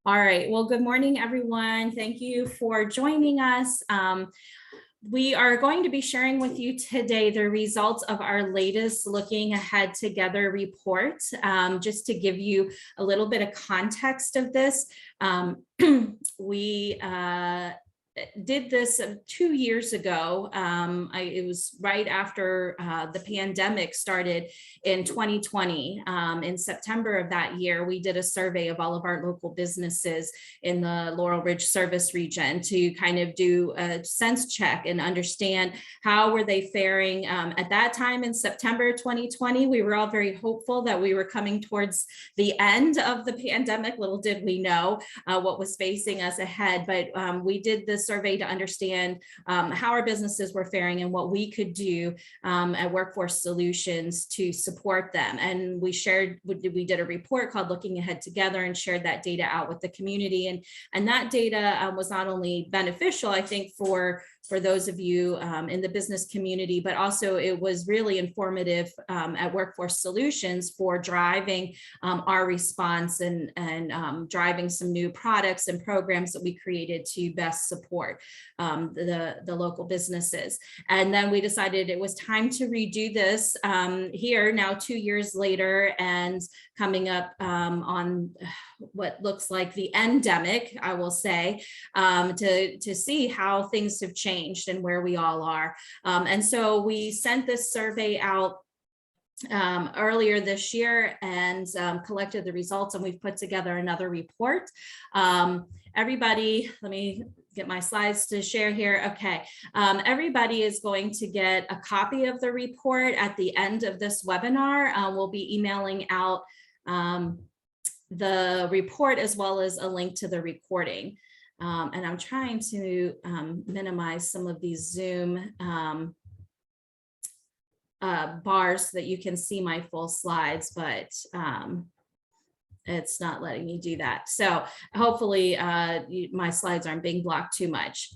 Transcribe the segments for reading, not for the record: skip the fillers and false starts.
All right. Well, good morning, everyone. Thank you for joining us. We are going to be sharing with you today the results of our latest Looking Ahead Together report. Just to give you a little bit of context of this, we did this 2 years ago. It was right after the pandemic started in 2020. In September of that year, we did a survey of all of our local businesses in the Laurel Ridge service region to kind of do a sense check and understand how were they faring. At that time in September 2020, we were all very hopeful that we were coming towards the end of the pandemic. Little did we know what was facing us ahead, but we did this survey to understand how our businesses were faring and what we could do at Workforce Solutions to support them. And we did a report called Looking Ahead Together and shared that data out with the community. And that data was not only beneficial, I think, for those of you in the business community, but also it was really informative at Workforce Solutions for driving our response and driving some new products and programs that we created to best support the local businesses. And then we decided it was time to redo this here now 2 years later and coming up on what looks like the endemic, I will say, to see how things have changed and where we all are. And so we sent this survey out earlier this year and collected the results, and we've put together another report. Everybody, let me get my slides to share here. Okay, everybody is going to get a copy of the report at the end of this webinar. We'll be emailing out the report as well as a link to the recording. And I'm trying to minimize some of these Zoom bars so that you can see my full slides, but it's not letting me do that. So hopefully my slides aren't being blocked too much.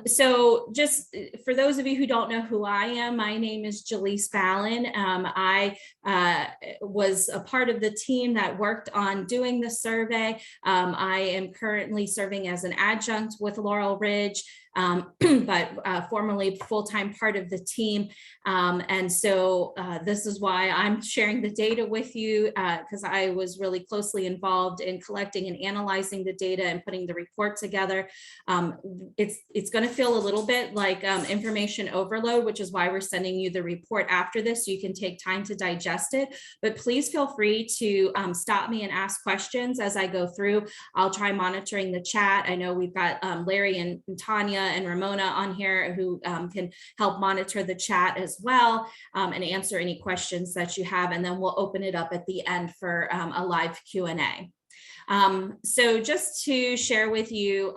So just for those of you who don't know who I am, my name is Jaleese Fallon. I was a part of the team that worked on doing the survey. I am currently serving as an adjunct with Laurel Ridge, but formerly full-time part of the team. And so this is why I'm sharing the data with you, because I was really closely involved in collecting and analyzing the data and putting the report together. It's going to feel a little bit like information overload, which is why we're sending you the report after this, so you can take time to digest it. But please feel free to stop me and ask questions as I go through. I'll try monitoring the chat. I know we've got Larry and Tanya and Ramona on here who can help monitor the chat as well and answer any questions that you have. And then we'll open it up at the end for a live Q&A. So just to share with you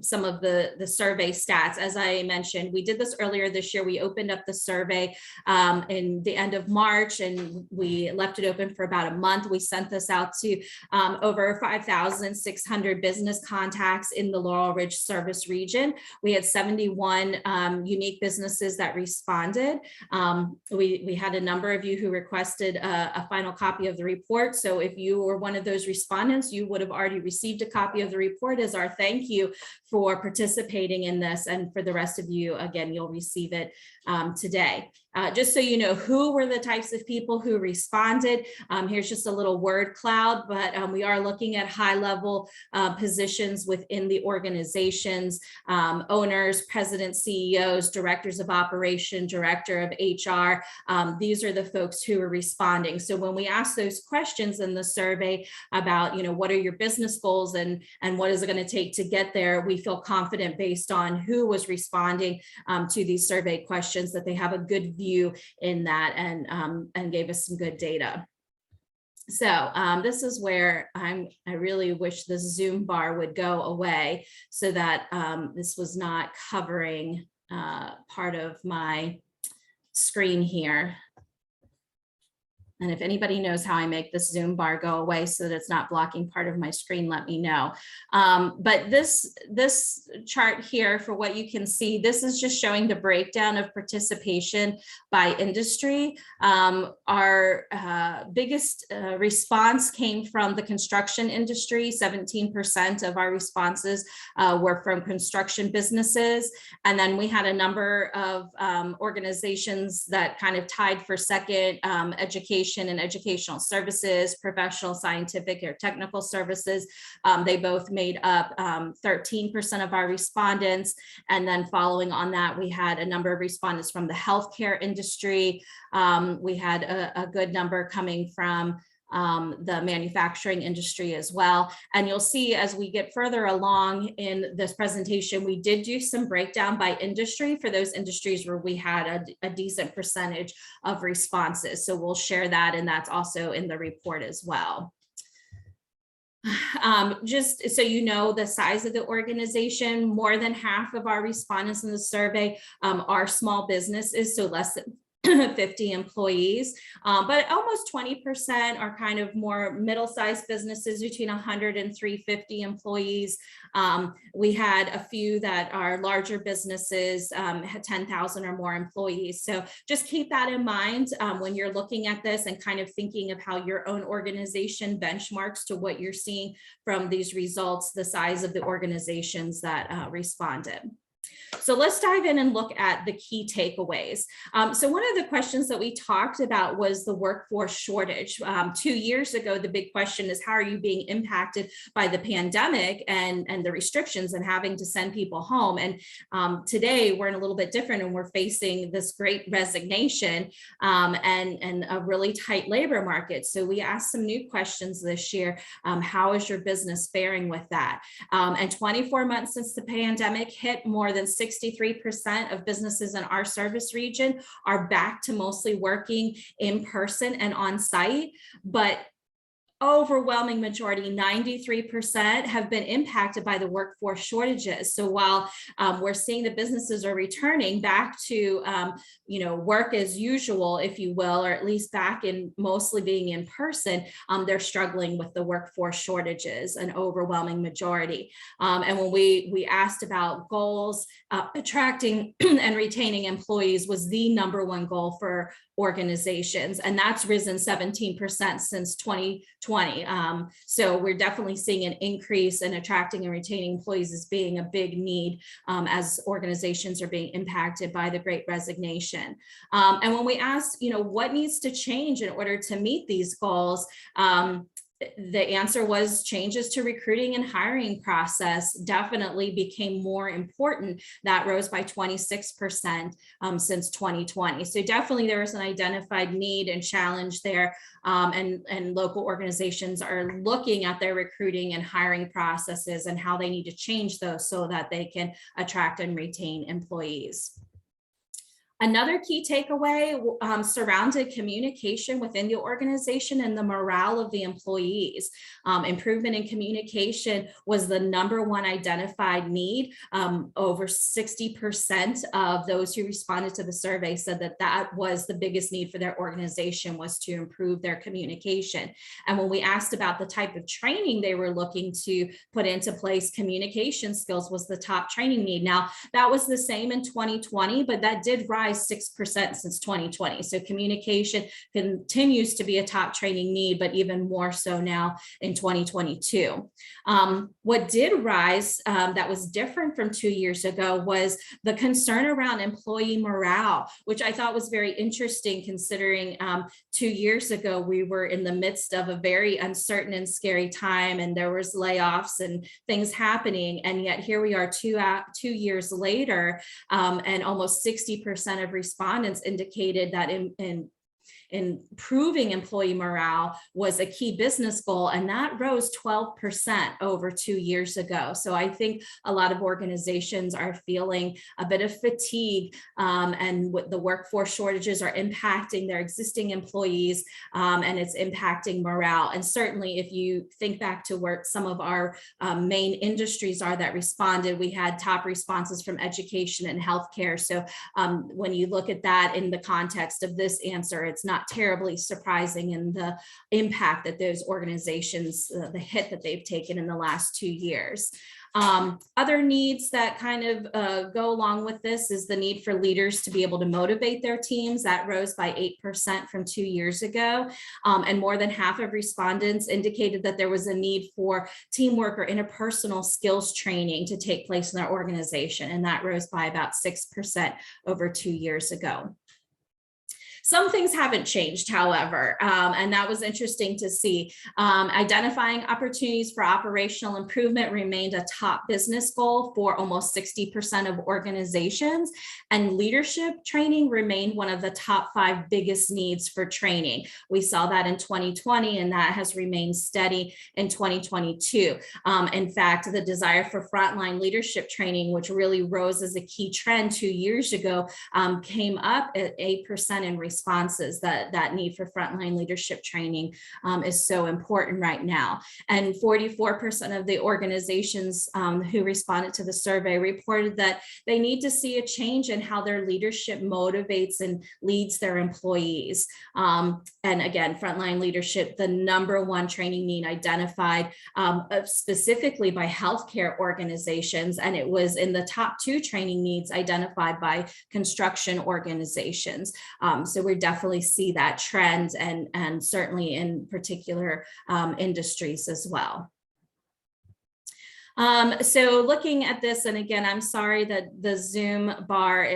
some of the survey stats, as I mentioned, we did this earlier this year. We opened up the survey in the end of March, and we left it open for about a month. We sent this out to over 5,600 business contacts in the Laurel Ridge service region. We had 71 unique businesses that responded. We had a number of you who requested a final copy of the report. So if you were one of those respondents, you would have already received a copy of the report as our thank you for participating in this. And for the rest of you, again, you'll receive it today. Just so you know who were the types of people who responded, here's just a little word cloud, but we are looking at high-level positions within the organizations, owners, presidents, CEOs, directors of operation, director of HR. These are the folks who are responding. So when we ask those questions in the survey about, what are your business goals and what is it going to take to get there, we feel confident based on who was responding to these survey questions that they have a good view in that and gave us some good data. So this is where I really wish the Zoom bar would go away so that this was not covering part of my screen here. And if anybody knows how I make this Zoom bar go away so that it's not blocking part of my screen, let me know. But this chart here, for what you can see, this is just showing the breakdown of participation by industry. Our biggest response came from the construction industry. 17% of our responses were from construction businesses. And then we had a number of organizations that kind of tied for second: education and educational services, professional, scientific, or technical services. They both made up 13% of our respondents. And then following on that, we had a number of respondents from the healthcare industry. We had a good number coming from the manufacturing industry as well. And you'll see as we get further along in this presentation, we did do some breakdown by industry for those industries where we had a decent percentage of responses. So we'll share that, and that's also in the report as well. Just so you know the size of the organization, more than half of our respondents in the survey are small businesses, so less than 50 employees, but almost 20% are kind of more middle-sized businesses between 100 and 350 employees. We had a few that are larger businesses, had 10,000 or more employees. So just keep that in mind when you're looking at this and kind of thinking of how your own organization benchmarks to what you're seeing from these results, the size of the organizations that responded. So let's dive in and look at the key takeaways. So one of the questions that we talked about was the workforce shortage. 2 years ago, the big question is, how are you being impacted by the pandemic and the restrictions and having to send people home? And today we're in a little bit different, and we're facing this great resignation and a really tight labor market. So we asked some new questions this year. How is your business faring with that? And 24 months since the pandemic hit, more than 63% of businesses in our service region are back to mostly working in person and on site, but overwhelming majority, 93%, have been impacted by the workforce shortages. So while we're seeing the businesses are returning back to work as usual, if you will, or at least back in mostly being in person, they're struggling with the workforce shortages, an overwhelming majority. And when we asked about goals, attracting and retaining employees was the #1 goal for organizations, and that's risen 17% since 2020. So we're definitely seeing an increase in attracting and retaining employees as being a big need as organizations are being impacted by the Great Resignation. And when we asked, what needs to change in order to meet these goals, the answer was changes to recruiting and hiring process definitely became more important. That rose by 26% since 2020. So definitely there was an identified need and challenge there. And local organizations are looking at their recruiting and hiring processes and how they need to change those so that they can attract and retain employees. Another key takeaway surrounded communication within the organization and the morale of the employees. Improvement in communication was the #1 identified need. Over 60% of those who responded to the survey said that was the biggest need for their organization, was to improve their communication. And when we asked about the type of training they were looking to put into place, communication skills was the top training need. Now, that was the same in 2020, but that did rise 6% since 2020. So communication continues to be a top training need, but even more so now in 2022. What did rise that was different from 2 years ago was the concern around employee morale, which I thought was very interesting considering 2 years ago, we were in the midst of a very uncertain and scary time, and there was layoffs and things happening. And yet here we are 2 years later, and almost 60% of respondents indicated that improving employee morale was a key business goal, and that rose 12% over 2 years ago. So I think a lot of organizations are feeling a bit of fatigue, and the workforce shortages are impacting their existing employees, and it's impacting morale. And certainly if you think back to where some of our main industries are that responded, we had top responses from education and healthcare. So when you look at that in the context of this answer, it's not not terribly surprising in the impact that those organizations, the hit that they've taken in the last 2 years. Other needs that kind of go along with this is the need for leaders to be able to motivate their teams. That rose by 8% from 2 years ago. And more than half of respondents indicated that there was a need for teamwork or interpersonal skills training to take place in their organization. And that rose by about 6% over 2 years ago. Some things haven't changed, however, and that was interesting to see. Identifying opportunities for operational improvement remained a top business goal for almost 60% of organizations, and leadership training remained one of the top 5 biggest needs for training. We saw that in 2020, and that has remained steady in 2022. In fact, the desire for frontline leadership training, which really rose as a key trend 2 years ago, came up at 8% in responses. That need for frontline leadership training is so important right now. And 44% of the organizations who responded to the survey reported that they need to see a change in how their leadership motivates and leads their employees. And again, frontline leadership, the #1 training need identified specifically by healthcare organizations, and it was in the top 2 training needs identified by construction organizations. So we definitely see that trend, and certainly in particular industries as well. So looking at this, and again, I'm sorry that the Zoom bar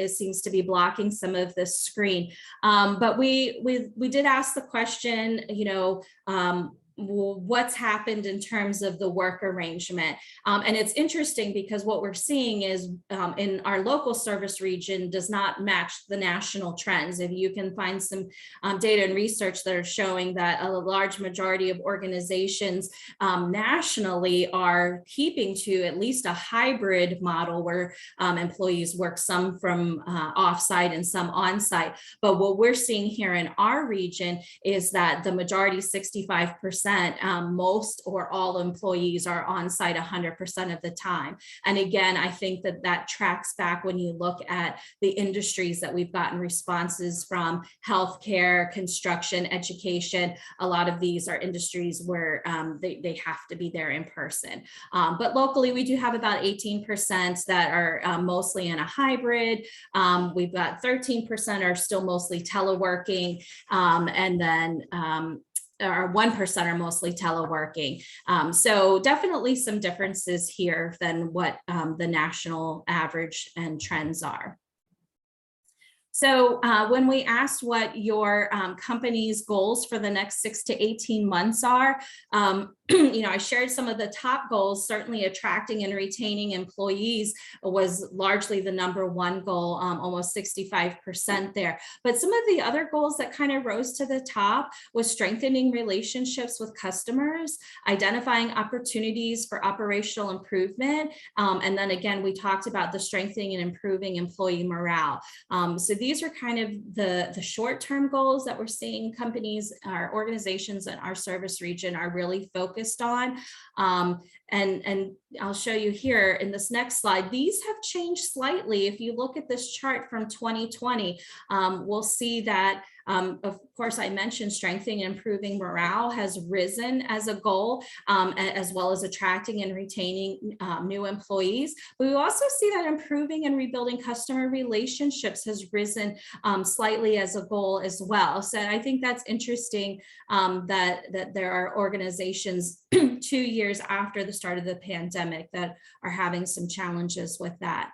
seems to be blocking some of the screen, but we did ask the question, you know, what's happened in terms of the work arrangement. And it's interesting because what we're seeing is in our local service region does not match the national trends. If you can find some data and research that are showing that a large majority of organizations nationally are keeping to at least a hybrid model where employees work some from offsite and some on-site. But what we're seeing here in our region is that the majority, 65%, most or all employees are on site 100% of the time. And again, I think that tracks back when you look at the industries that we've gotten responses from: healthcare, construction, education. A lot of these are industries where they have to be there in person. But locally, we do have about 18% that are mostly in a hybrid. We've got 13% are still mostly teleworking, and then or 1% are mostly teleworking. So definitely some differences here than what the national average and trends are. So when we asked what your company's goals for the next 6 to 18 months are, you know, I shared some of the top goals. Certainly attracting and retaining employees was largely the #1 goal, almost 65% there. But some of the other goals that kind of rose to the top was strengthening relationships with customers, identifying opportunities for operational improvement. And then again, we talked about the strengthening and improving employee morale. So these are kind of the short-term goals that we're seeing companies, our organizations in our service region are really focused on. And I'll show you here in this next slide, these have changed slightly. If you look at this chart from 2020, we'll see that, of course, I mentioned strengthening and improving morale has risen as a goal, as well as attracting and retaining new employees. But we also see that improving and rebuilding customer relationships has risen slightly as a goal as well. So I think that's interesting that there are organizations 2 years after the start of the pandemic that are having some challenges with that.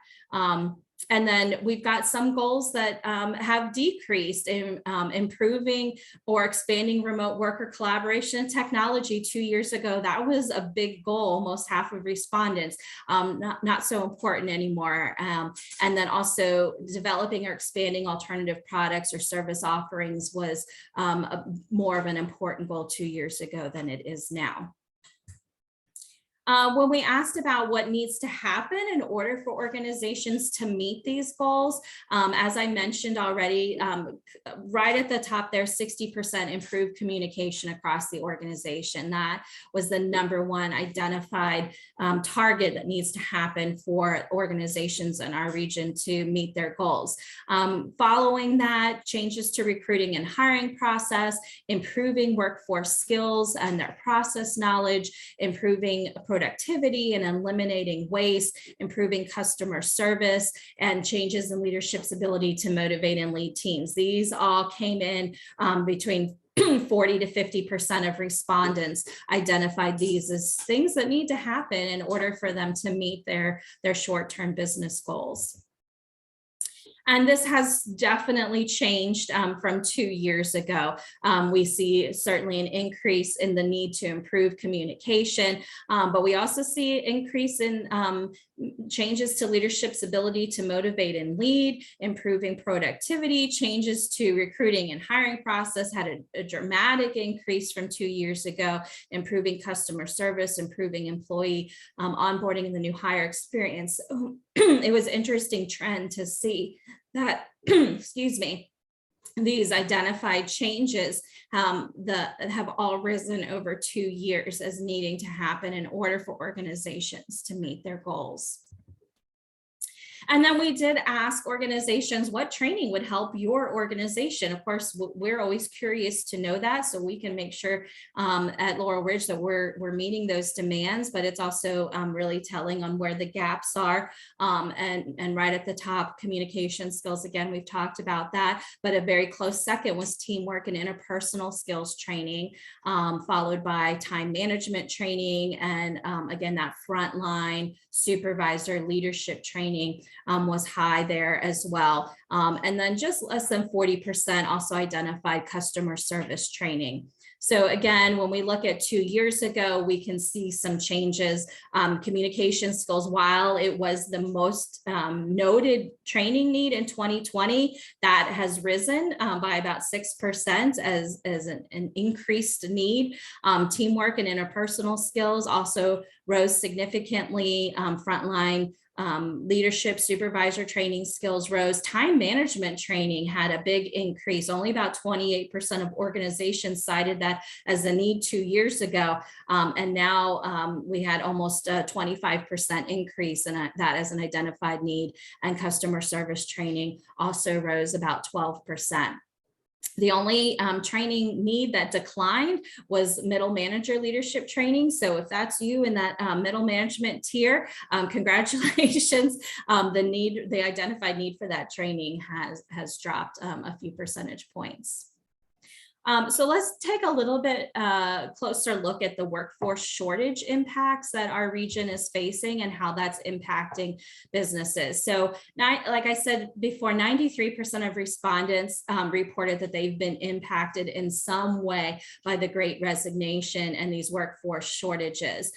And then we've got some goals that have decreased in improving or expanding remote worker collaboration and technology. 2 years ago, that was a big goal, almost half of respondents, not so important anymore. And then also developing or expanding alternative products or service offerings was more of an important goal 2 years ago than it is now. When we asked about what needs to happen in order for organizations to meet these goals, as I mentioned already, right at the top there, 60% improved communication across the organization. That was the #1 identified target that needs to happen for organizations in our region to meet their goals. Following that, changes to recruiting and hiring process, improving workforce skills and their process knowledge, improving productivity and eliminating waste, improving customer service, and changes in leadership's ability to motivate and lead teams. These all came in between 40 to 50% of respondents identified these as things that need to happen in order for them to meet their short-term business goals. And this has definitely changed from 2 years ago. We see certainly an increase in the need to improve communication, but we also see an increase in changes to leadership's ability to motivate and lead, improving productivity, changes to recruiting and hiring process had a dramatic increase from 2 years ago, improving customer service, improving employee onboarding and the new hire experience. It was an interesting trend to see that, excuse me, these identified changes that have all risen over 2 years as needing to happen in order for organizations to meet their goals. And then we did ask organizations what training would help your organization. Of course, we're always curious to know that, so we can make sure at Laurel Ridge that we're meeting those demands, but it's also really telling on where the gaps are. And right at the top, communication skills, again, we've talked about that, but a very close second was teamwork and interpersonal skills training, followed by time management training, and again, that frontline supervisor leadership training was high there as well. And then just less than 40% also identified customer service training. So again, when we look at 2 years ago, we can see some changes. Communication skills, while it was the most noted training need in 2020, that has risen by about 6% as an increased need. Teamwork and interpersonal skills also rose significantly. Frontline leadership, supervisor training skills rose. Time management training had a big increase. Only about 28% of organizations cited that as a need 2 years ago. And now we had almost a 25% increase in that as an identified need. And customer service training also rose about 12%. The only training need that declined was middle manager leadership training. So if that's you in that middle management tier, congratulations. The identified need for that training has dropped a few percentage points. So let's take a little bit closer look at the workforce shortage impacts that our region is facing and how that's impacting businesses. So like I said before, 93% of respondents reported that they've been impacted in some way by the Great Resignation and these workforce shortages.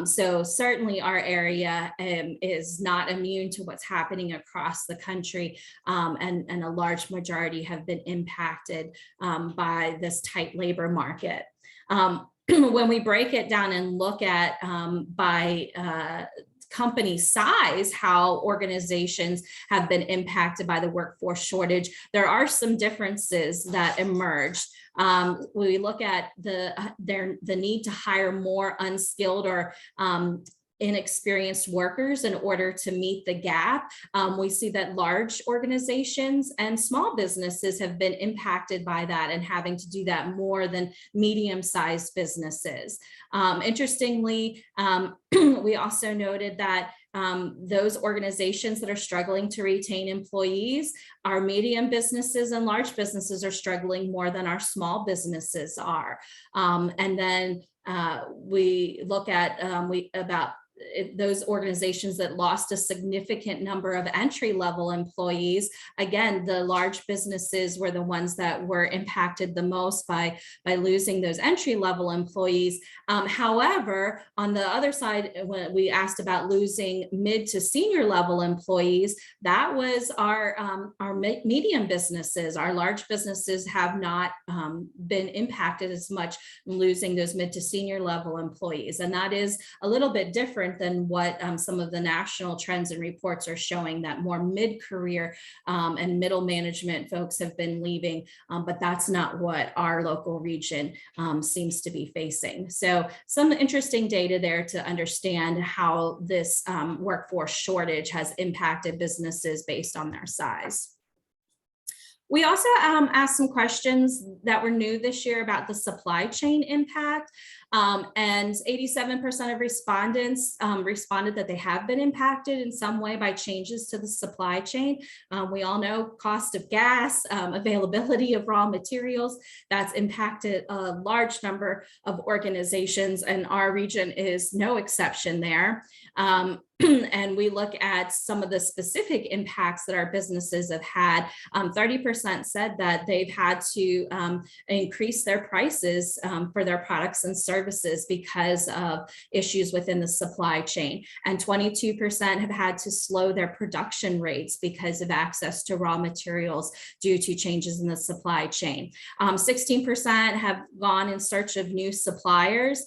So certainly our area is not immune to what's happening across the country, and a large majority have been impacted by this tight labor market. When we break it down and look at by company size, how organizations have been impacted by the workforce shortage, there are some differences that emerged. We look at the need to hire more unskilled or inexperienced workers in order to meet the gap. We see that large organizations and small businesses have been impacted by that and having to do that more than medium-sized businesses. Interestingly, we also noted that those organizations that are struggling to retain employees, our medium businesses and large businesses are struggling more than our small businesses are. And then we look at about those organizations that lost a significant number of entry-level employees, again, the large businesses were the ones that were impacted the most by losing those entry-level employees. However, on the other side, when we asked about losing mid to senior level employees, that was our medium businesses. Our large businesses have not been impacted as much, losing those mid to senior level employees. And that is a little bit different than what some of the national trends and reports are showing, that more mid-career and middle management folks have been leaving, but that's not what our local region seems to be facing. So some interesting data there to understand how this workforce shortage has impacted businesses based on their size. We also asked some questions that were new this year about the supply chain impact. And 87% of respondents responded that they have been impacted in some way by changes to the supply chain. We all know cost of gas, availability of raw materials, that's impacted a large number of organizations, and our region is no exception there. And we look at some of the specific impacts that our businesses have had. 30% said that they've had to increase their prices for their products and services because of issues within the supply chain. And 22% have had to slow their production rates because of access to raw materials due to changes in the supply chain. 16% have gone in search of new suppliers.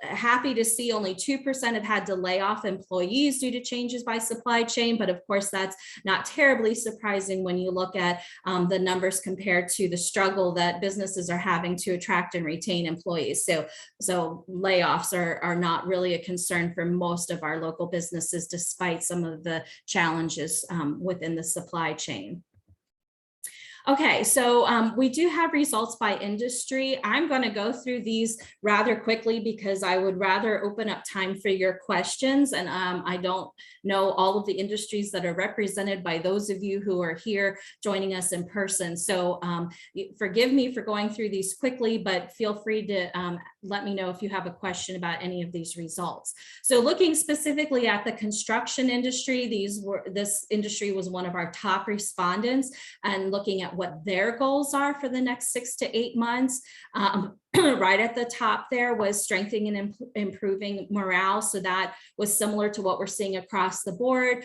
Happy to see only 2% have had to lay off employees due to changes by supply chain, but of course that's not terribly surprising when you look at the numbers compared to the struggle that businesses are having to attract and retain employees. So layoffs are not really a concern for most of our local businesses, despite some of the challenges within the supply chain. Okay, so we do have results by industry. I'm going to go through these rather quickly because I would rather open up time for your questions. And I don't know all of the industries that are represented by those of you who are here joining us in person. So forgive me for going through these quickly, but feel free to let me know if you have a question about any of these results. So looking specifically at the construction industry, this industry was one of our top respondents, and looking at what their goals are for the next 6 to 8 months. Right at the top there was strengthening and improving morale. So that was similar to what we're seeing across the board.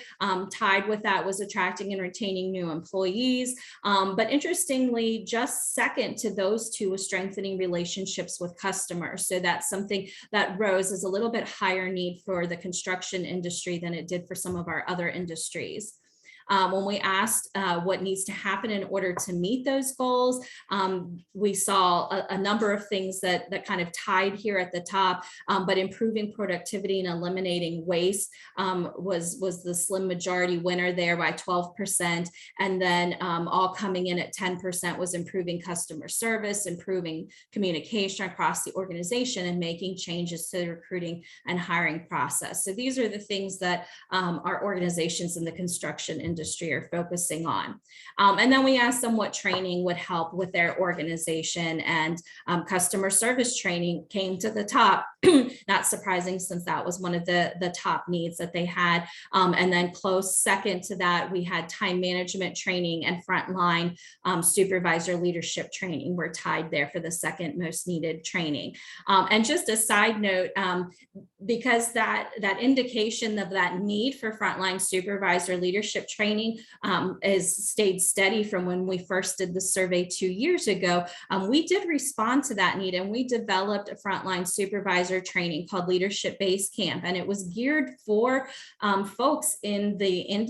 Tied with that was attracting and retaining new employees. But interestingly, just second to those two was strengthening relationships with customers. So that's something that rose as a little bit higher need for the construction industry than it did for some of our other industries. When we asked what needs to happen in order to meet those goals, we saw a number of things that kind of tied here at the top, but improving productivity and eliminating waste was the slim majority winner there by 12%. And then all coming in at 10% was improving customer service, improving communication across the organization, and making changes to the recruiting and hiring process. So these are the things that our organizations in the construction industry are focusing on. And then we asked them what training would help with their organization, and customer service training came to the top. Not surprising, since that was one of the top needs that they had. And then close second to that, we had time management training and frontline supervisor leadership training were tied there for the second most needed training. And just a side note, because that indication of that need for frontline supervisor leadership training has stayed steady from when we first did the survey 2 years ago, we did respond to that need, and we developed a frontline supervisor training called Leadership Base Camp, and it was geared for folks in the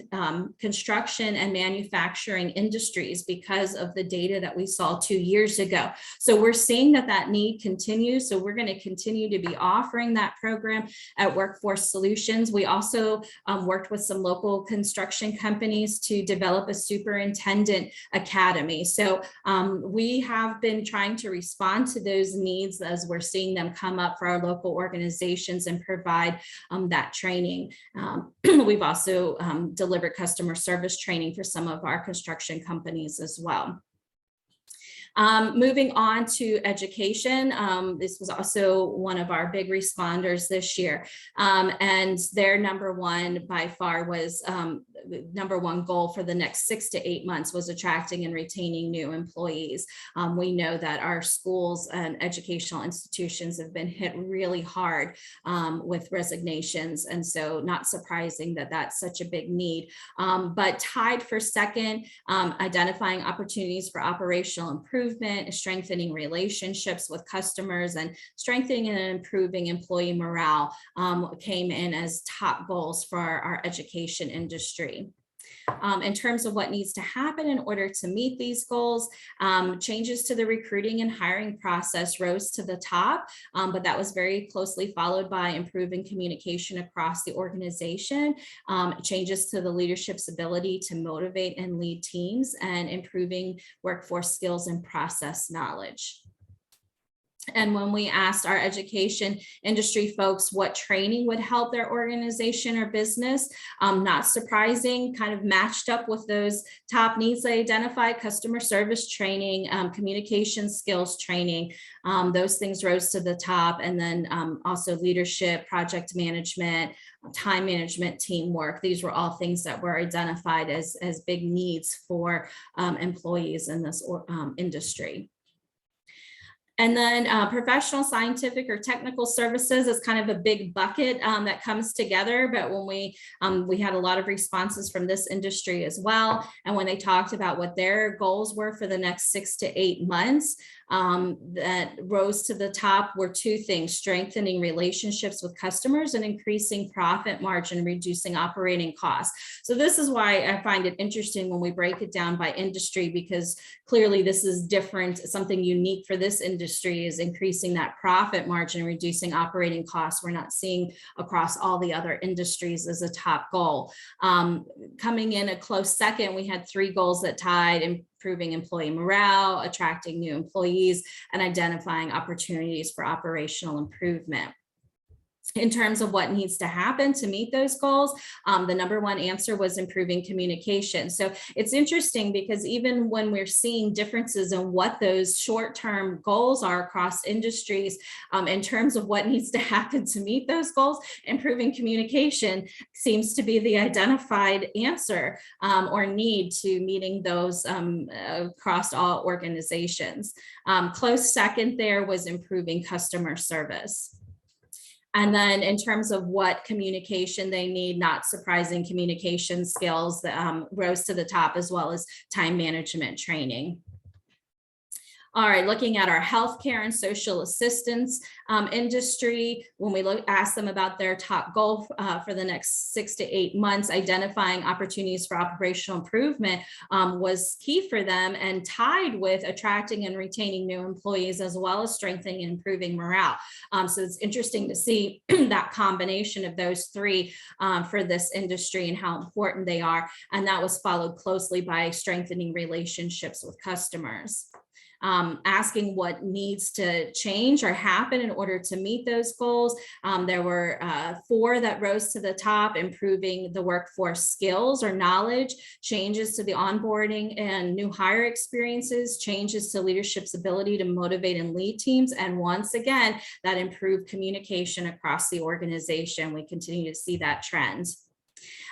construction and manufacturing industries because of the data that we saw 2 years ago. So we're seeing that need continues. So we're going to continue to be offering that program at Workforce Solutions. We also worked with some local construction companies to develop a superintendent academy. So we have been trying to respond to those needs as we're seeing them come up for our local organizations and provide that training. We've also delivered customer service training for some of our construction companies as well. Moving on to education, this was also one of our big responders this year. And their number one by far was number one goal for the next 6 to 8 months was attracting and retaining new employees. We know that our schools and educational institutions have been hit really hard with resignations. And so not surprising that that's such a big need. But tied for second, identifying opportunities for operational improvement, strengthening relationships with customers, and strengthening and improving employee morale came in as top goals for our education industry. In terms of what needs to happen in order to meet these goals, changes to the recruiting and hiring process rose to the top, but that was very closely followed by improving communication across the organization, changes to the leadership's ability to motivate and lead teams, and improving workforce skills and process knowledge. And when we asked our education industry folks what training would help their organization or business, not surprising, kind of matched up with those top needs they identified: customer service training, communication skills training. Those things rose to the top. And then also leadership, project management, time management, teamwork. These were all things that were identified as big needs for employees in this industry. And then professional, scientific, or technical services is kind of a big bucket that comes together. But when we had a lot of responses from this industry as well. And when they talked about what their goals were for the next 6 to 8 months, that rose to the top were two things: strengthening relationships with customers and increasing profit margin, reducing operating costs. So this is why I find it interesting when we break it down by industry, because clearly this is different. Something unique for this industry is increasing that profit margin, reducing operating costs. We're not seeing across all the other industries as a top goal. Coming in a close second, we had 3 goals that tied: improving employee morale, attracting new employees, and identifying opportunities for operational improvement. In terms of what needs to happen to meet those goals, the number one answer was improving communication. So it's interesting because even when we're seeing differences in what those short-term goals are across industries, in terms of what needs to happen to meet those goals, improving communication seems to be the identified answer or need to meeting those across all organizations. Close second there was improving customer service. And then in terms of what communication they need, not surprising, communication skills that rose to the top, as well as time management training. All right, looking at our healthcare and social assistance industry, when we ask them about their top goal for the next 6 to 8 months, identifying opportunities for operational improvement was key for them, and tied with attracting and retaining new employees, as well as strengthening and improving morale. So it's interesting to see that combination of those 3 for this industry and how important they are. And that was followed closely by strengthening relationships with customers. Asking what needs to change or happen in order to meet those goals. There were 4 that rose to the top: improving the workforce skills or knowledge, changes to the onboarding and new hire experiences, changes to leadership's ability to motivate and lead teams, and once again, that improved communication across the organization. We continue to see that trend.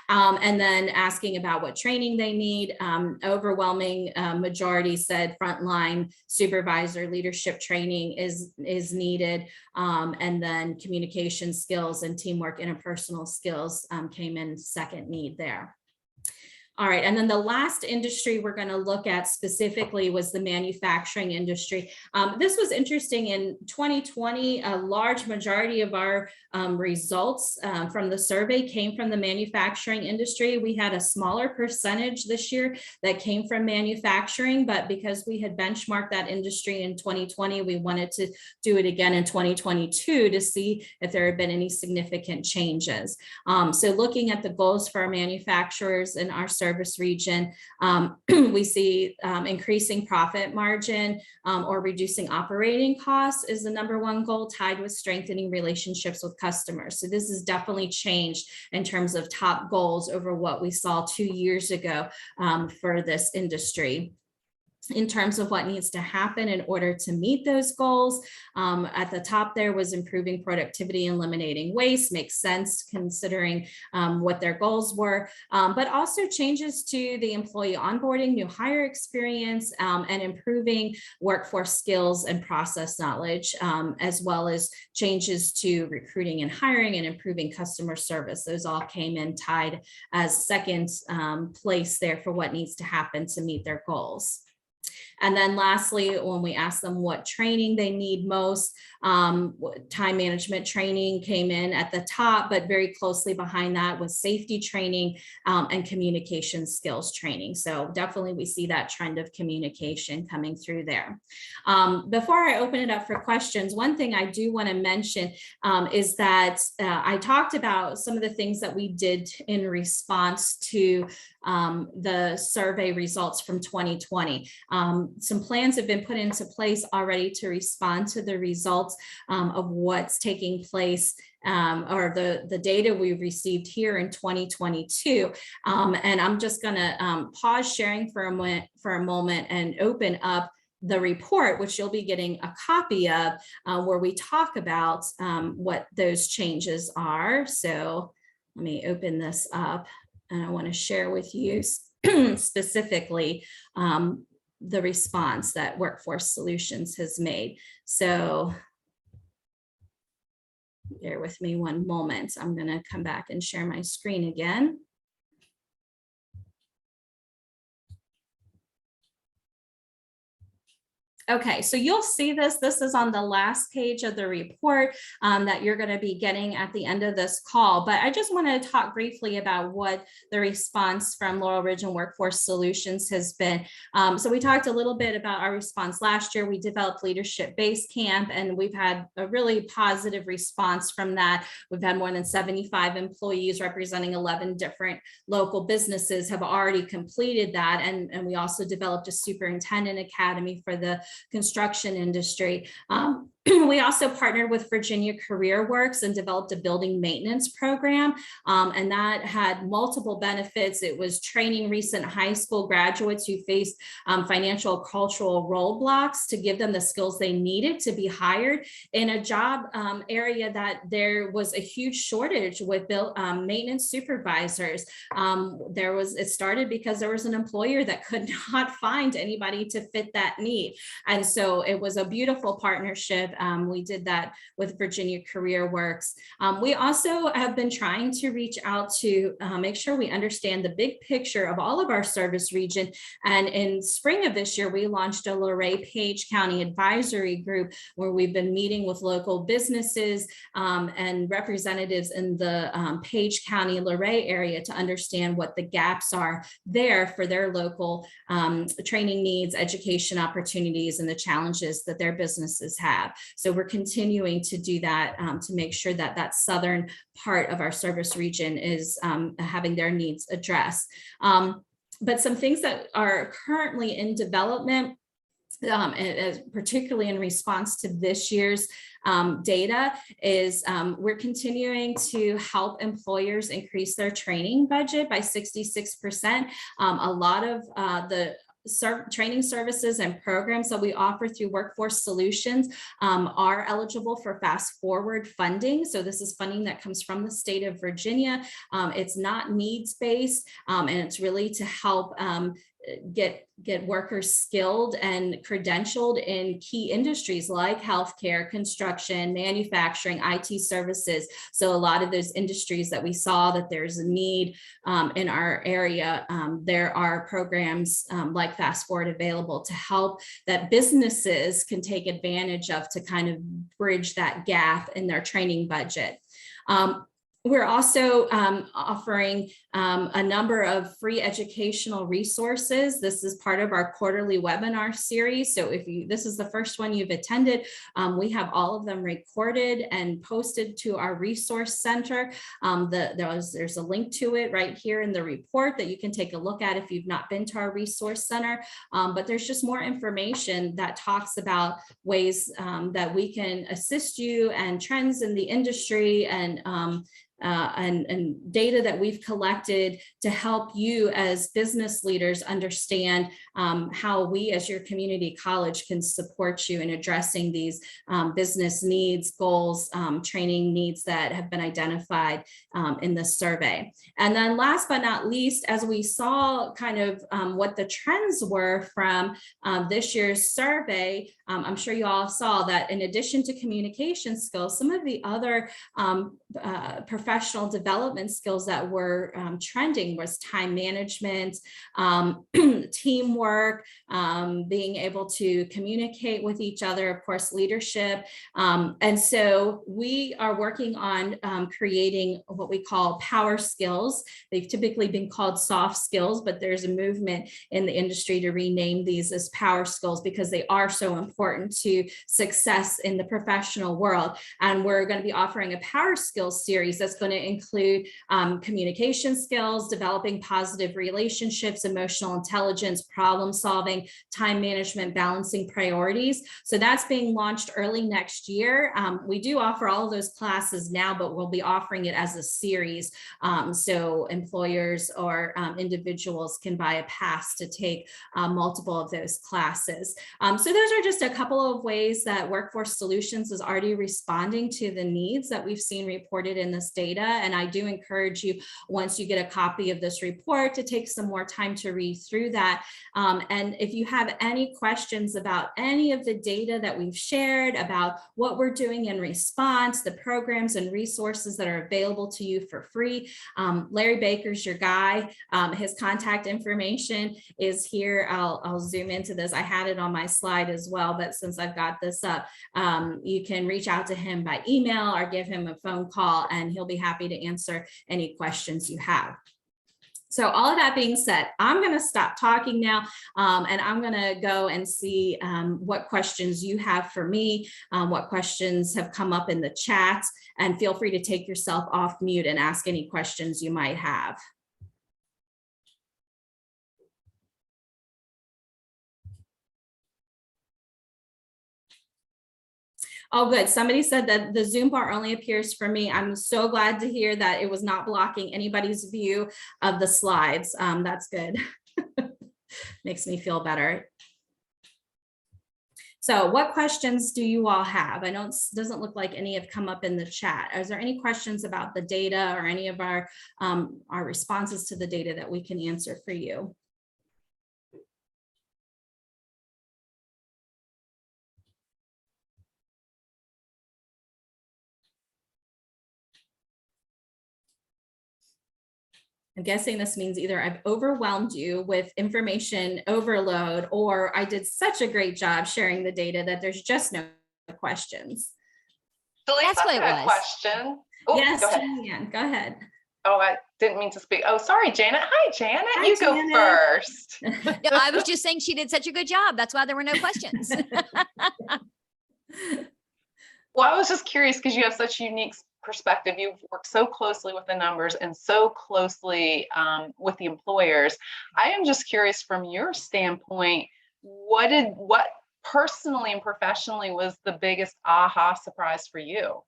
And then asking about what training they need. Overwhelming majority said frontline supervisor leadership training is needed. And then communication skills and teamwork, interpersonal skills came in second need there. All right, and then the last industry we're going to look at specifically was the manufacturing industry. This was interesting. In 2020, a large majority of our results from the survey came from the manufacturing industry. We had a smaller percentage this year that came from manufacturing, but because we had benchmarked that industry in 2020, we wanted to do it again in 2022 to see if there had been any significant changes. So looking at the goals for our manufacturers in our service region, we see increasing profit margin or reducing operating costs is the number one goal, tied with strengthening relationships with customers. So this has definitely changed in terms of top goals over what we saw 2 years ago for this industry. in terms of what needs to happen in order to meet those goals. At the top there was improving productivity and eliminating waste. Makes sense considering what their goals were, but also changes to the employee onboarding, new hire experience, and improving workforce skills and process knowledge, as well as changes to recruiting and hiring and improving customer service. Those all came in tied as second place there for what needs to happen to meet their goals. And then lastly, when we asked them what training they need most, time management training came in at the top, but very closely behind that was safety training and communication skills training. So definitely we see that trend of communication coming through there. Before I open it up for questions, one thing I do want to mention is that I talked about some of the things that we did in response to the survey results from 2020. Some plans have been put into place already to respond to the results of what's taking place or the data we received here in 2022. And I'm just going to pause sharing for a moment and open up the report, which you'll be getting a copy of, where we talk about what those changes are. So let me open this up, and I want to share with you specifically the response that Workforce Solutions has made. So bear with me one moment. I'm going to come back and share my screen again. Okay, so you'll see this. This is on the last page of the report that you're going to be getting at the end of this call. But I just want to talk briefly about what the response from Laurel Ridge and Workforce Solutions has been. So we talked a little bit about our response last year. We developed Leadership Basecamp, and we've had a really positive response from that. We've had more than 75 employees representing 11 different local businesses have already completed that. And we also developed a superintendent academy for the construction industry. We also partnered with Virginia Career Works and developed a building maintenance program, and that had multiple benefits. It was training recent high school graduates who faced financial cultural roadblocks to give them the skills they needed to be hired in a job area that there was a huge shortage with maintenance supervisors. It started because there was an employer that could not find anybody to fit that need. And so it was a beautiful partnership. We did that with Virginia Career Works. We also have been trying to reach out to make sure we understand the big picture of all of our service region. And in spring of this year, we launched a Luray Page County Advisory Group, where we've been meeting with local businesses and representatives in the Page County Luray area to understand what the gaps are there for their local training needs, education opportunities, and the challenges that their businesses have. So we're continuing to do that to make sure that that southern part of our service region is having their needs addressed. But some things that are currently in development, particularly in response to this year's data, is we're continuing to help employers increase their training budget by 66%. A lot of the training services and programs that we offer through Workforce Solutions are eligible for Fast Forward funding. So this is funding that comes from the state of Virginia. It's not needs-based, and it's really to help get workers skilled and credentialed in key industries like healthcare, construction, manufacturing, IT services. So a lot of those industries that we saw that there's a need in our area, there are programs like Fast Forward available to help that businesses can take advantage of to kind of bridge that gap in their training budget. We're also offering a number of free educational resources. This is part of our quarterly webinar series. So if this is the first one you've attended, we have all of them recorded and posted to our resource center. There's a link to it right here in the report that you can take a look at if you've not been to our resource center. But there's just more information that talks about ways that we can assist you and trends in the industry and and data that we've collected to help you as business leaders understand how we as your community college can support you in addressing these business needs, goals, training needs that have been identified in this survey. And then last but not least, as we saw kind of what the trends were from this year's survey, I'm sure you all saw that in addition to communication skills, some of the other professional development skills that were trending was time management, teamwork, being able to communicate with each other, of course, leadership. And so we are working on creating what we call power skills. They've typically been called soft skills, but there's a movement in the industry to rename these as power skills because they are so important to success in the professional world. And we're going to be offering a power skills series that's going to include communication skills, developing positive relationships, emotional intelligence, problem solving, time management, balancing priorities. So that's being launched early next year. We do offer all of those classes now, but we'll be offering it as a series. So employers or individuals can buy a pass to take multiple of those classes. So those are just a couple of ways that Workforce Solutions is already responding to the needs that we've seen reported in this data. And I do encourage you, once you get a copy of this report, to take some more time to read through that. And if you have any questions about any of the data that we've shared, about what we're doing in response, the programs and resources that are available to you for free, Larry Baker's your guy. His contact information is here. I'll zoom into this. I had it on my slide as well, but since I've got this up, you can reach out to him by email or give him a phone call, and he'll be happy to answer any questions you have. So all of that being said, I'm going to stop talking now, and I'm going to go and see what questions you have for me, what questions have come up in the chat, and feel free to take yourself off mute and ask any questions you might have. Oh, good. Somebody said that the Zoom bar only appears for me. I'm so glad to hear that it was not blocking anybody's view of the slides. That's good. Makes me feel better. So what questions do you all have? I know it doesn't look like any have come up in the chat. Is there any questions about the data or any of our responses to the data that we can answer for you? I'm guessing this means either I've overwhelmed you with information overload, or I did such a great job sharing the data that there's just no questions. That's what it was. Question. Oh, yes, go ahead. Oh, I didn't mean to speak. Oh, sorry, Janet. Hi, Janet. Hi, you Janet. Go first. No, I was just saying she did such a good job. That's why there were no questions. Well, I was just curious because you have such a unique perspective. You've worked so closely with the numbers and so closely with the employers. I am just curious from your standpoint, what personally and professionally was the biggest aha surprise for you?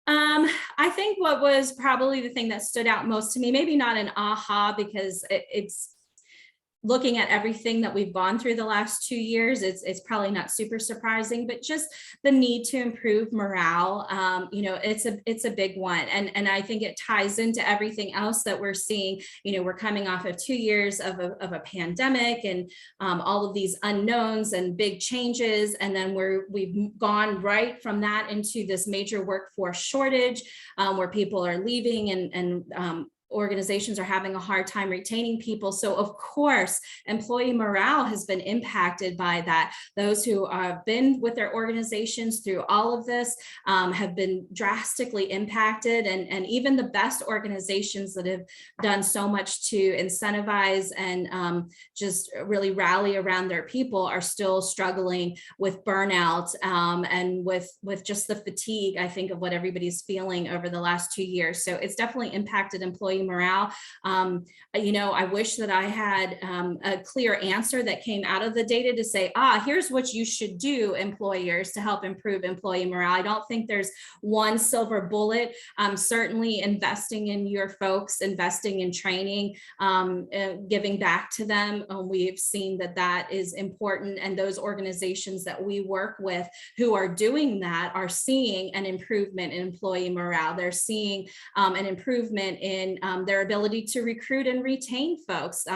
I think what was probably the thing that stood out most to me, maybe not an aha, because it's looking at everything that we've gone through the last 2 years, it's probably not super surprising, but just the need to improve morale. You know, it's a big one. And I think it ties into everything else that we're seeing. You know, we're coming off of 2 years of a pandemic and all of these unknowns and big changes. And then we've gone right from that into this major workforce shortage where people are leaving and organizations are having a hard time retaining people. So of course, employee morale has been impacted by that. Those who have been with their organizations through all of this have been drastically impacted. And even the best organizations that have done so much to incentivize and just really rally around their people are still struggling with burnout and with just the fatigue, I think, of what everybody's feeling over the last 2 years. So it's definitely impacted employee employee morale. I wish that I had a clear answer that came out of the data to say, here's what you should do, employers, to help improve employee morale. I don't think there's one silver bullet. Certainly investing in your folks, investing in training, giving back to them. We've seen that is important. And those organizations that we work with who are doing that are seeing an improvement in employee morale. They're seeing an improvement in their ability to recruit and retain folks.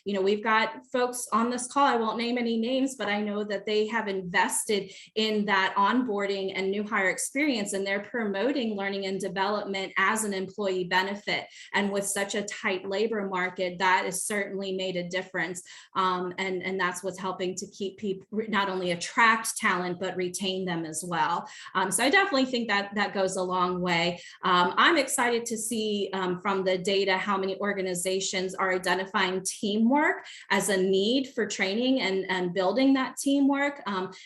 We've got folks on this call, I won't name any names, but I know that they have invested in that onboarding and new hire experience, and they're promoting learning and development as an employee benefit. And with such a tight labor market, that has certainly made a difference. And that's what's helping to keep people, not only attract talent, but retain them as well. So I definitely think that goes a long way. I'm excited to see from the data how many organizations are identifying teamwork as a need for training and building that teamwork,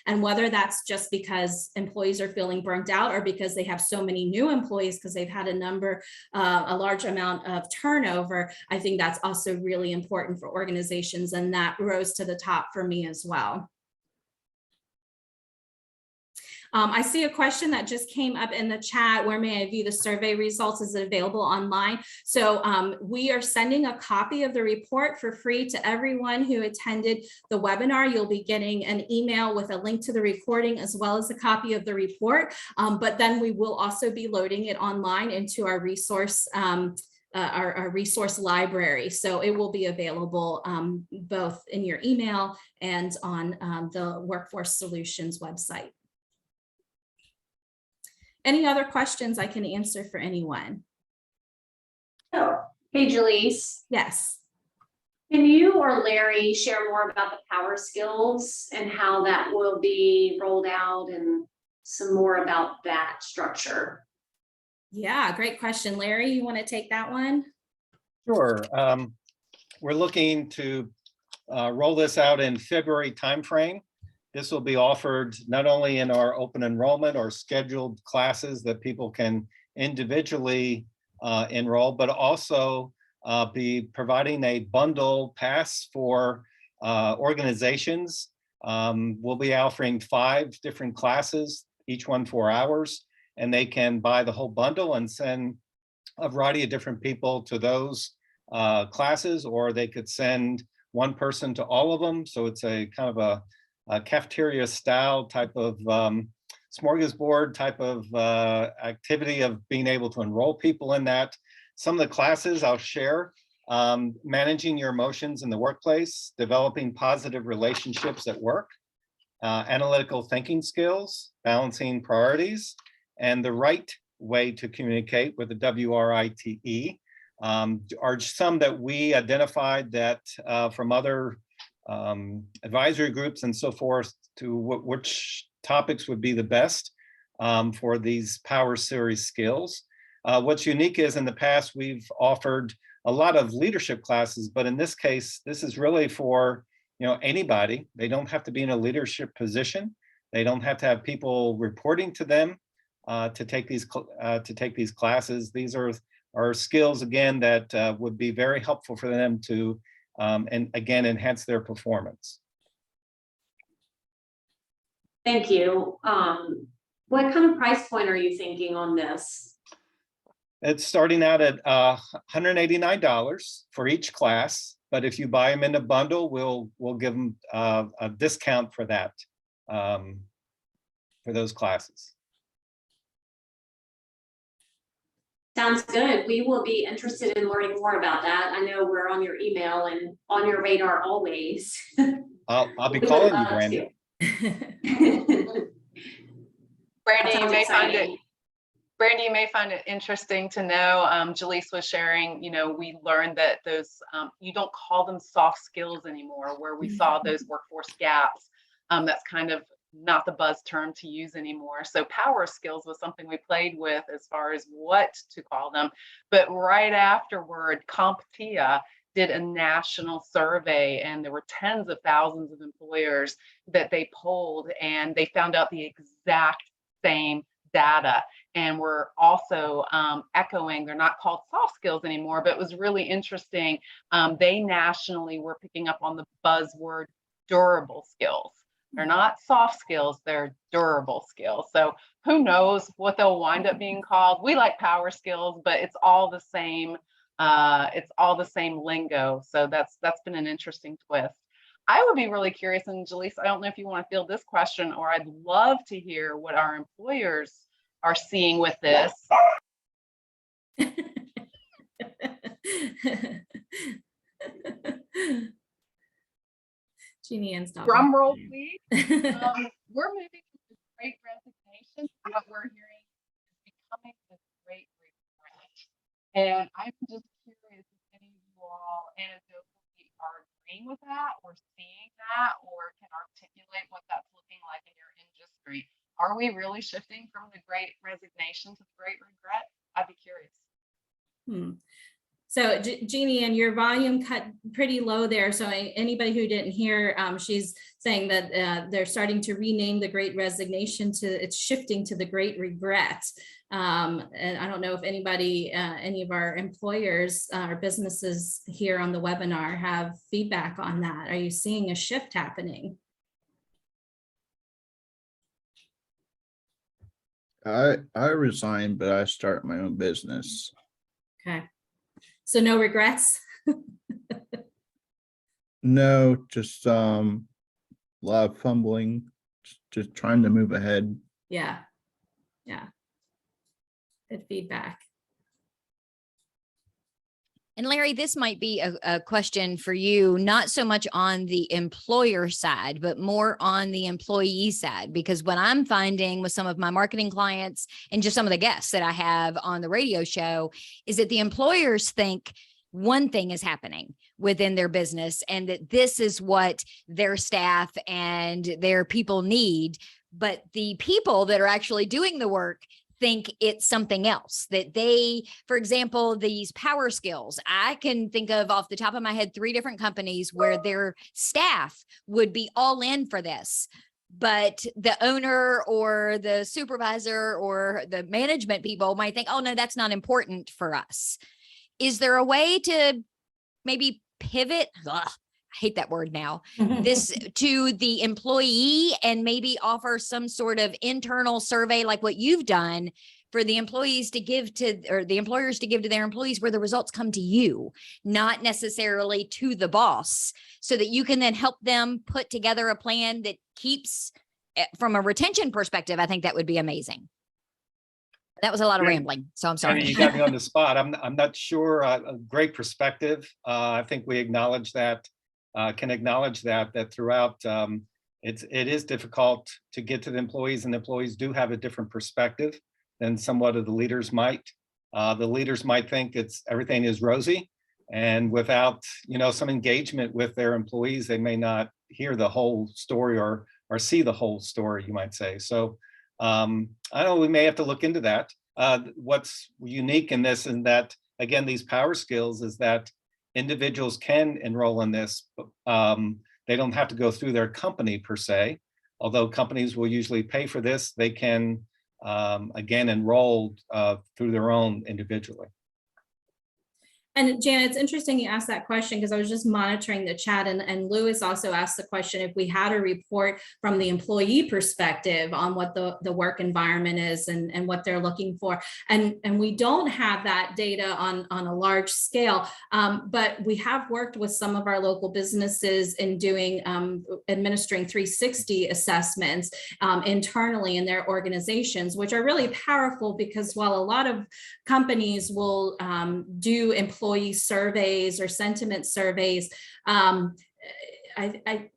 and whether that's just because employees are feeling burnt out or because they have so many new employees because they've had a large amount of turnover. I think that's also really important for organizations, and that rose to the top for me as well. I see a question that just came up in the chat. Where may I view the survey results? Is it available online? So we are sending a copy of the report for free to everyone who attended the webinar. You'll be getting an email with a link to the recording as well as a copy of the report. But then we will also be loading it online into our resource our resource library. So it will be available both in your email and on the Workforce Solutions website. Any other questions I can answer for anyone? Oh, hey, Jaleese. Yes. Can you or Larry share more about the Power Skills and how that will be rolled out and some more about that structure? Yeah, great question. Larry, you want to take that one? Sure. We're looking to roll this out in February timeframe. This will be offered not only in our open enrollment or scheduled classes that people can individually enroll, but also be providing a bundle pass for organizations. We'll be offering 5 different classes, each one 4 hours, and they can buy the whole bundle and send a variety of different people to those classes, or they could send one person to all of them. So it's a kind of a cafeteria style type of smorgasbord type of activity of being able to enroll people in that. Some of the classes I'll share: managing your emotions in the workplace, developing positive relationships at work, analytical thinking skills, balancing priorities, and the right way to communicate with the WRITE are some that we identified that from other advisory groups and so forth, to which topics would be the best for these Power Series skills. What's unique is in the past, we've offered a lot of leadership classes, but in this case, this is really for anybody. They don't have to be in a leadership position. They don't have to have people reporting to them to take these classes. These are skills, again, that would be very helpful for them to and again, enhance their performance. Thank you. What kind of price point are you thinking on this? It's starting out at $189 for each class, but if you buy them in a bundle, we'll give them a discount for that, for those classes. Sounds good. We will be interested in learning more about that. I know we're on your email and on your radar always. I'll be calling you, Brandy. Brandy, you may find it interesting to know, Jaleese was sharing, we learned that those, you don't call them soft skills anymore, where we saw those workforce gaps. That's kind of not the buzz term to use anymore. So Power Skills was something we played with as far as what to call them. But right afterward, CompTIA did a national survey, and there were tens of thousands of employers that they polled, and they found out the exact same data. And we're also echoing, they're not called soft skills anymore, but it was really interesting. They nationally were picking up on the buzzword durable skills. They're not soft skills, they're durable skills. So who knows what they'll wind up being called. We like power skills, but it's all the same. It's all the same lingo. So that's been an interesting twist. I would be really curious, and Jaleesa, I don't know if you want to field this question, or I'd love to hear what our employers are seeing with this. Jeannie Ann's talking. Drum roll, please. We're moving to the great resignation. What we're hearing is becoming the great regret. And I'm just curious if any of you all anecdotally are agreeing with that, or seeing that, or can articulate what that's looking like in your industry. Are we really shifting from the great resignation to the great regret? I'd be curious. So Jeannie, and your volume cut pretty low there. So anybody who didn't hear, she's saying that they're starting to rename the great resignation to, it's shifting to the great regret. And I don't know if anybody, any of our employers or businesses here on the webinar have feedback on that. Are you seeing a shift happening? I resigned, but I start my own business. Okay. So no regrets? No, just a lot of fumbling, just trying to move ahead. Yeah. Yeah. Good feedback. And Larry, this might be a question for you, not so much on the employer side, but more on the employee side, because what I'm finding with some of my marketing clients and just some of the guests that I have on the radio show is that the employers think one thing is happening within their business and that this is what their staff and their people need. But the people that are actually doing the work think it's something else, that they, for example, these power skills, I can think of off the top of my head 3 different companies where their staff would be all in for this, but the owner or the supervisor or the management people might think, oh no, that's not important for us. Is there a way to maybe pivot? Ugh, I hate that word now, this to the employee and maybe offer some sort of internal survey like what you've done for the employees to give to, or the employers to give to their employees, where the results come to you, not necessarily to the boss, so that you can then help them put together a plan that keeps, from a retention perspective, I think that would be amazing. That was a lot of rambling, so I'm sorry. You got me on the spot. I'm not sure. A great perspective. I think we acknowledge that. Can acknowledge that throughout, it is difficult to get to the employees, and the employees do have a different perspective than somewhat of the leaders might. The leaders might think everything is rosy, and without some engagement with their employees, they may not hear the whole story or see the whole story, you might say. So I know we may have to look into that. What's unique in this, and that again, these power skills, is that individuals can enroll in this. They don't have to go through their company per se, although companies will usually pay for this. They can, again, enroll through their own individually. And Janet, it's interesting you asked that question, because I was just monitoring the chat, and Lewis also asked the question if we had a report from the employee perspective on what the work environment is and what they're looking for. And we don't have that data on a large scale, but we have worked with some of our local businesses in doing administering 360 assessments internally in their organizations, which are really powerful, because while a lot of companies will do employee surveys or sentiment surveys,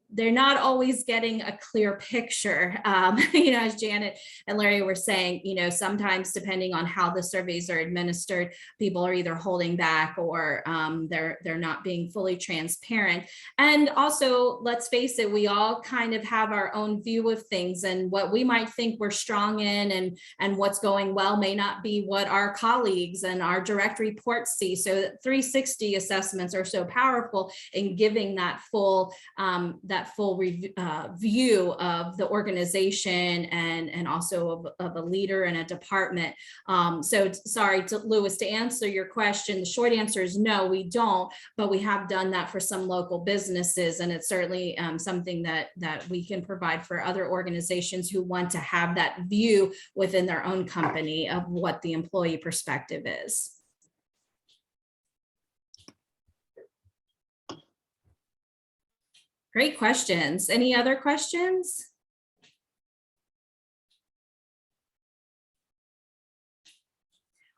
they're not always getting a clear picture. As Janet and Larry were saying, sometimes depending on how the surveys are administered, people are either holding back or they're not being fully transparent. And also, let's face it, we all kind of have our own view of things, and what we might think we're strong in and what's going well may not be what our colleagues and our direct reports see. So 360 assessments are so powerful in giving that full that full view of the organization and also of a leader and a department. So sorry, Louis, to answer your question, the short answer is no, we don't, but we have done that for some local businesses, and it's certainly something that we can provide for other organizations who want to have that view within their own company of what the employee perspective is. Great questions. Any other questions?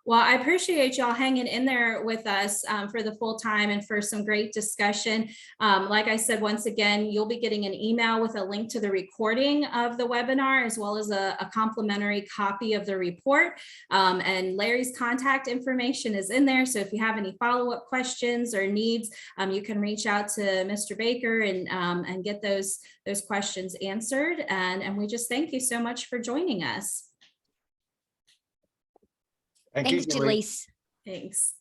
Well, I appreciate y'all hanging in there with us for the full time and for some great discussion. Like I said, once again, you'll be getting an email with a link to the recording of the webinar, as well as a complimentary copy of the report. And Larry's contact information is in there. So if you have any follow-up questions or needs, you can reach out to Mr. Baker and get those questions answered. And we just thank you so much for joining us. Thank you, Thanks, Julie. Jaleese. Thanks.